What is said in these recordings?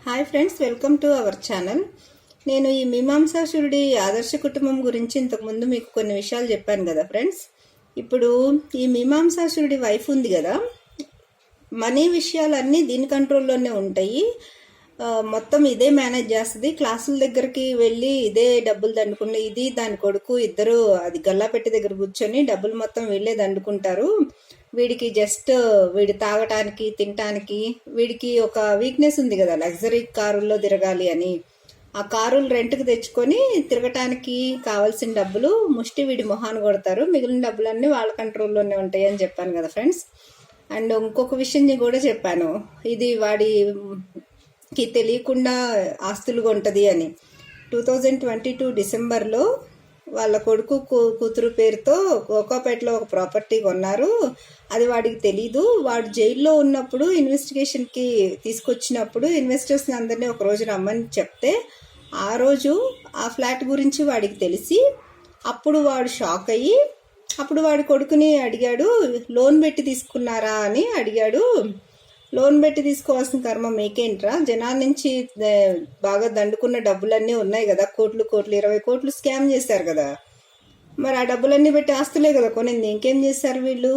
Hi friends, welcome to our channel. నేను ఈ మీమాంసాసురుడి ఆదర్శ కుటుంబం గురించి ఇంతకుముందు మీకు కొన్ని విషయాలు చెప్పాను కదా ఫ్రెండ్స్. ఇప్పుడు ఈ మీమాంసాసురుడి వైఫ్ ఉంది కదా, మనీ విషయాలన్నీ దీని కంట్రోల్లోనే ఉంటాయి. మొత్తం ఇదే మేనేజ్ చేస్తుంది. క్లాసుల దగ్గరికి వెళ్ళి ఇదే డబ్బులు దండుకుంటే, ఇది దాని కొడుకు ఇద్దరు అది గల్లాపెట్టి దగ్గర కూర్చొని డబ్బులు మొత్తం వీళ్ళే దండుకుంటారు. వీడికి జస్ట్ వీడి తాగటానికి తినటానికి వీడికి ఒక వీక్నెస్ ఉంది కదా, లగ్జరీ కారుల్లో తిరగాలి అని. ఆ కారులు రెంట్కి తెచ్చుకొని తిరగటానికి కావాల్సిన డబ్బులు ముష్టి వీడి మొహాన్ని కొడతారు. మిగిలిన డబ్బులన్నీ వాళ్ళ కంట్రోల్లోనే ఉంటాయి అని చెప్పాను కదా ఫ్రెండ్స్. అండ్ ఇంకొక విషయం కూడా చెప్పాను, ఇది వాడికి తెలియకుండా ఆస్తులు కొంటది అని. 2022 డిసెంబర్లో వాళ్ళ కొడుకు కూతురు పేరుతో కోకాపేటలో ఒక ప్రాపర్టీ కొన్నారు. అది వాడికి తెలీదు. వాడు జైల్లో ఉన్నప్పుడు ఇన్వెస్టిగేషన్కి తీసుకొచ్చినప్పుడు ఇన్వెస్టర్స్ అందరినీ ఒక రోజు రమ్మని చెప్తే, ఆ రోజు ఆ ఫ్లాట్ గురించి వాడికి తెలిసి అప్పుడు వాడు షాక్ అయ్యి అప్పుడు వాడి కొడుకుని అడిగాడు, లోన్ పెట్టి తీసుకున్నారా అని అడిగాడు. లోన్ పెట్టి తీసుకోవాల్సిన కర్మ మీకేంట్రా, జనాల నుంచి బాగా దండుకున్న డబ్బులన్నీ ఉన్నాయి కదా, కోట్లు 20 కోట్లు స్కామ్ చేశారు కదా, మరి ఆ డబ్బులన్నీ పెట్టి ఆస్తులే కదా కొనింది, ఇంకేం చేశారు వీళ్ళు?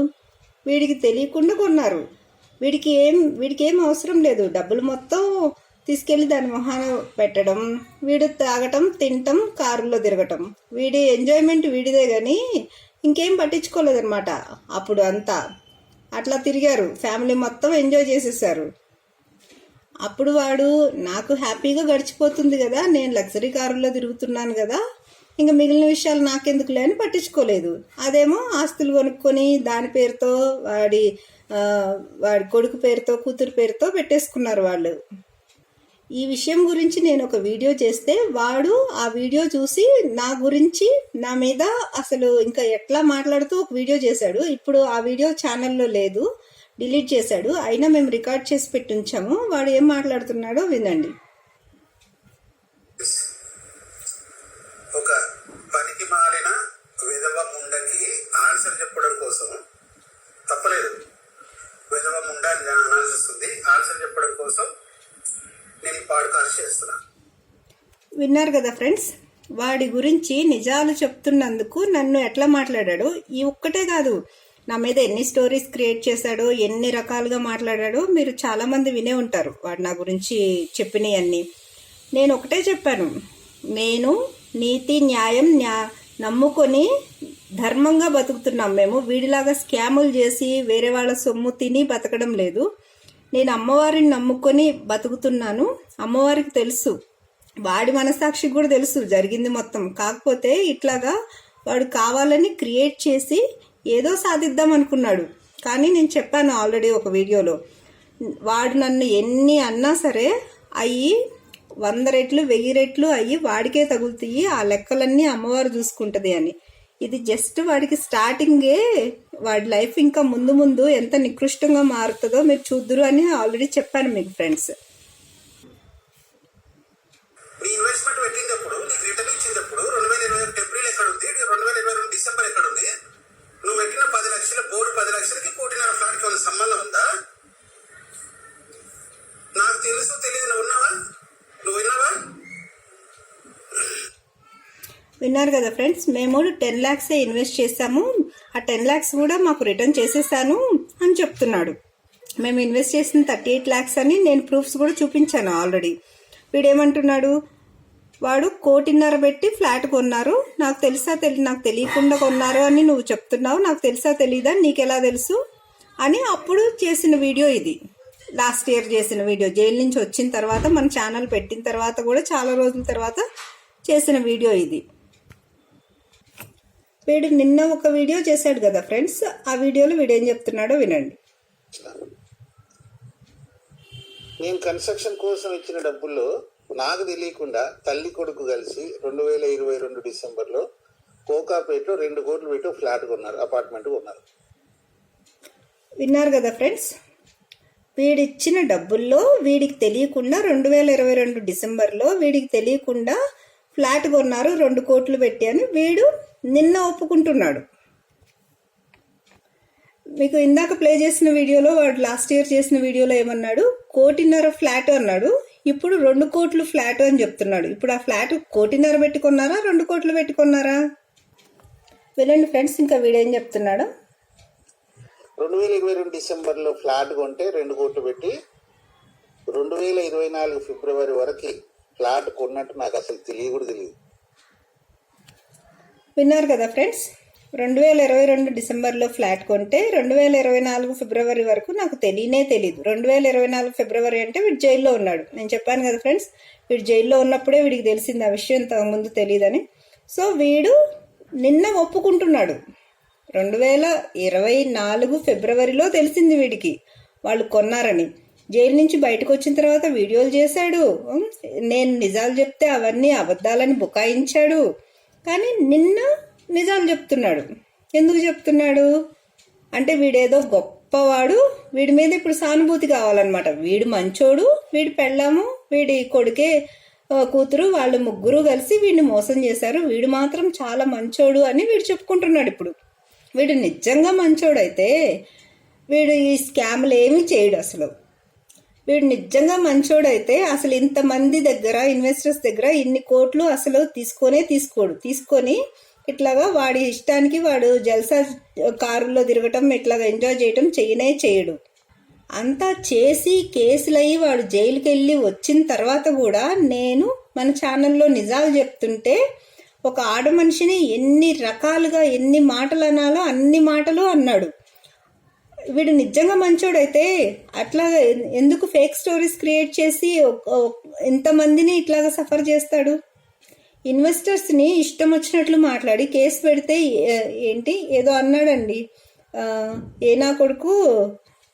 వీడికి తెలియకుండా కొన్నారు. వీడికి ఏం అవసరం లేదు. డబ్బులు మొత్తం తీసుకెళ్ళి దాని మొహాన పెట్టడం, వీడు తాగటం తినటం కారులో తిరగటం, వీడి ఎంజాయ్మెంట్ వీడిదే కానీ ఇంకేం పట్టించుకోలేదన్నమాట. అప్పుడు అంతా అట్లా తిరిగారు, ఫ్యామిలీ మొత్తం ఎంజాయ్ చేసేసారు. అప్పుడు వాడు నాకు హ్యాపీగా గడిచిపోతుంది కదా, నేను లగ్జరీ కారుల్లో తిరుగుతున్నాను కదా, ఇంకా మిగిలిన విషయాలు నాకెందుకులే అని పట్టించుకోలేదు. అదేమో ఆస్తులు కొనుక్కొని దాని పేరుతో వాడి కొడుకు పేరుతో కూతురు పేరుతో పెట్టేసుకున్నారు వాళ్ళు. ఈ విషయం గురించి నేను ఒక వీడియో చేస్తే వాడు ఆ వీడియో చూసి నా గురించి నా మీద అసలు ఇంకా ఎట్లా మాట్లాడుతూ ఒక వీడియో చేశాడు. ఇప్పుడు ఆ వీడియో ఛానల్లో లేదు, డిలీట్ చేశాడు. అయినా మేము రికార్డ్ చేసి పెట్టి ఉంచాము. వాడు ఏం మాట్లాడుతున్నాడో వినండి. ఒక పనికి మారిన విధవ ముండకి ఆన్సర్ చెప్పడం కోసం తప్పలేదు. విధవ ముండ అనాల్సి ఉంది, ఆన్సర్ చెప్పడం కోసం నేను పాడ్కాస్ట్ చేస్తున్నా. విన్నారు కదా ఫ్రెండ్స్, వాడి గురించి నిజాలు చెప్తున్నందుకు నన్ను ఎట్లా మాట్లాడాడు. ఈ ఒక్కటే కాదు, నా మీద ఎన్ని స్టోరీస్ క్రియేట్ చేశాడో, ఎన్ని రకాలుగా మాట్లాడాడో మీరు చాలామంది వినే ఉంటారు వాడు నా గురించి చెప్పినవన్నీ. నేను ఒకటే చెప్పాను, నేను నీతి న్యాయం నమ్ముకొని ధర్మంగా బతుకుతున్నాం. మేము వీడిలాగా స్కాములు చేసి వేరే వాళ్ళ సొమ్ము తిని బతకడం లేదు. నేను అమ్మవారిని నమ్ముకొని బతుకుతున్నాను. అమ్మవారికి తెలుసు, వాడి మనసాక్షికి కూడా తెలుసు జరిగింది మొత్తం. కాకపోతే ఇట్లాగా వాడు కావాలని క్రియేట్ చేసి ఏదో సాధిద్దాం అనుకున్నాడు. కానీ నేను చెప్పాను ఆల్రెడీ ఒక వీడియోలో, వాడు నన్ను ఎన్ని అన్నా సరే అయ్యి 100 రెట్లు 1000 రెట్లు అయ్యి వాడికే తగులుతాయి, ఆ లెక్కలన్నీ అమ్మవారు చూసుకుంటుంది అని. ఇది జస్ట్ వాడికి స్టార్టింగే. వాడి లైఫ్ ఇంకా ముందు ముందు ఎంత నికృష్టంగా మారుతుందో మీరు చూద్దురు అని ఆల్రెడీ చెప్పాను మీకు ఫ్రెండ్స్. ఇన్వెస్ట్మెంట్ పెట్టినప్పుడు నీకు రిటర్న్ ఇచ్చినప్పుడు 2021 ఏప్రిల్ ఎక్కడ ఉంది, 2022 డిసెంబర్ ఎక్కడ ఉంది? నువ్వు పెట్టిన 10 లక్షల బోర్డు 10 లక్షలకి 1.5 ఫ్లాట్కి ఉన్న సంబంధం ఉందా? నాకు తెలుసు తెలియదు. నువ్వు విన్నావా? విన్నారు కదా ఫ్రెండ్స్, మేము 10 lakhs ఇన్వెస్ట్ చేశాము, ఆ 10 lakhs కూడా మాకు రిటర్న్ చేసేసాను అని చెప్తున్నాడు. మేము ఇన్వెస్ట్ చేసిన 38 lakhs అని నేను ప్రూఫ్స్ కూడా చూపించాను ఆల్రెడీ. వీడేమంటున్నాడు, వాడు 1.5 కోటి పెట్టి ఫ్లాట్ కొన్నారు, నాకు తెలుసా నాకు తెలియకుండా కొన్నారు అని నువ్వు చెప్తున్నావు, నాకు తెలుసా తెలీదా, నీకెలా తెలుసు అని అప్పుడు చేసిన వీడియో ఇది. లాస్ట్ ఇయర్ చేసిన వీడియో, జైలు నుంచి వచ్చిన తర్వాత మన ఛానల్ పెట్టిన తర్వాత కూడా చాలా రోజుల తర్వాత చేసిన వీడియో ఇది. వీడు నిన్న ఒక వీడియో చేశాడు కదా ఫ్రెండ్స్, ఆ వీడియోలో వీడు ఏం చెప్తున్నాడో వినండి. నేను కన్స్ట్రక్షన్ కోసం ఇచ్చిన డబ్బుల్లో నాకు తెలియకుండా తల్లి కొడుకు కలిసి 2022 డిసెంబర్లో కోకాపేటలో 2 కోట్లు పెట్టి ఫ్లాట్ కొన్నారు, అపార్ట్మెంట్ కొన్నారు. విన్నారు కదా ఫ్రెండ్స్, వీడిచ్చిన డబ్బుల్లో వీడికి తెలియకుండా 2022 డిసెంబర్లో వీడికి తెలియకుండా ఫ్లాట్ కొన్నారు 2 కోట్లు పెట్టి అని వీడు నిన్న ఒప్పుకుంటున్నాడు. మీకు ఇందాక ప్లే చేసిన వీడియోలో వాడు లాస్ట్ ఇయర్ చేసిన వీడియోలో ఏమన్నాడు, 1.5 కోటి ఫ్లాట్ అన్నాడు. ఇప్పుడు 2 కోట్లు ఫ్లాట్ అని చెప్తున్నాడు. ఇప్పుడు ఆ ఫ్లాట్ 1.5 కోటి పెట్టుకున్నారా, 2 కోట్లు పెట్టుకున్నారా? వినండి ఫ్రెండ్స్, ఇంకా వీడేం చెప్తున్నాడు. 2022 డిసెంబర్లో ఫ్లాట్ కొంటే 2 కోట్లు పెట్టి 2024 ఫిబ్రవరి వరకు ఫ్లాట్ కొన్నట్టు నాకు అసలు తెలియదు. విన్నారు కదా ఫ్రెండ్స్, 2022 డిసెంబర్లో ఫ్లాట్ కొంటే 2024 ఫిబ్రవరి వరకు నాకు తెలియదు. 2024 ఫిబ్రవరి అంటే వీడు జైల్లో ఉన్నాడు. నేను చెప్పాను కదా ఫ్రెండ్స్, వీడు జైల్లో ఉన్నప్పుడే వీడికి తెలిసింది ఆ విషయం, ఇంత ముందు తెలియదని. సో వీడు నిన్న ఒప్పుకుంటున్నాడు. 2024 ఫిబ్రవరిలో తెలిసింది వీడికి వాళ్ళు కొన్నారని. జైలు నుంచి బయటకు వచ్చిన తర్వాత వీడియోలు చేశాడు. నేను నిజాలు చెప్తే అవన్నీ అబద్ధాలని బుకాయించాడు. కానీ నిన్న నిజాలు చెప్తున్నాడు. ఎందుకు చెప్తున్నాడు అంటే వీడేదో గొప్పవాడు, వీడి మీద ఇప్పుడు సానుభూతి కావాలన్నమాట. వీడు మంచోడు, వీడి పెళ్ళాము, వీడి కొడుకే కూతురు, వాళ్ళు ముగ్గురు కలిసి వీడిని మోసం చేశారు, వీడు మాత్రం చాలా మంచోడు అని వీడు చెప్పుకుంటున్నాడు. ఇప్పుడు వీడు నిజంగా మంచోడైతే వీడు ఈ స్కామ్లు ఏమీ చేయడు. అసలు వీడు నిజంగా మంచోడైతే అసలు ఇంతమంది దగ్గర, ఇన్వెస్టర్స్ దగ్గర ఇన్ని కోట్లు అసలు తీసుకోడు. తీసుకొని ఇట్లాగా వాడి ఇష్టానికి వాడు జల్సా కారులో తిరగటం, ఇట్లాగా ఎంజాయ్ చేయటం చేయడు. అంతా చేసి కేసులయ్యి వాడు జైలుకి వెళ్ళి వచ్చిన తర్వాత కూడా నేను మన ఛానల్లో నిజాలు చెప్తుంటే ఒక ఆడ మనిషిని ఎన్ని రకాలుగా ఎన్ని మాటలు అనాలో అన్ని మాటలు అన్నాడు. వీడు నిజంగా మంచోడైతే అట్లాగా ఎందుకు ఫేక్ స్టోరీస్ క్రియేట్ చేసి ఇంతమందిని ఇట్లాగా సఫర్ చేస్తాడు? ఇన్వెస్టర్స్ని ఇష్టం వచ్చినట్లు మాట్లాడి కేసు పెడితే ఏంటి ఏదో అన్నాడండి, ఏ నా కొడుకు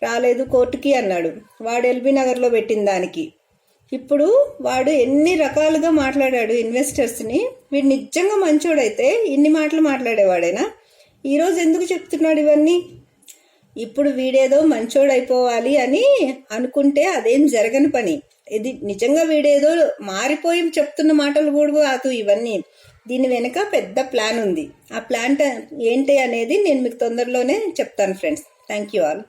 రాలేదు కోర్టుకి అన్నాడు. వాడు ఎల్బీ నగర్లో పెట్టిన దానికి ఇప్పుడు వాడు ఎన్ని రకాలుగా మాట్లాడాడు ఇన్వెస్టర్స్ని. వీడు నిజంగా మంచోడైతే ఇన్ని మాటలు మాట్లాడేవాడేనా? ఈరోజు ఎందుకు చెప్తున్నాడు ఇవన్నీ? ఇప్పుడు వీడేదో మంచోడైపోవాలి అని అనుకుంటే అదేం జరగని పని. ఇది నిజంగా వీడేదో మారిపోయి చెప్తున్న మాటలు కూడా కాదు ఇవన్నీ. దీని వెనుక పెద్ద ప్లాన్ ఉంది. ఆ ప్లాన్ ఏంటి అనేది నేను మీకు తొందరలోనే చెప్తాను ఫ్రెండ్స్. Thank you all.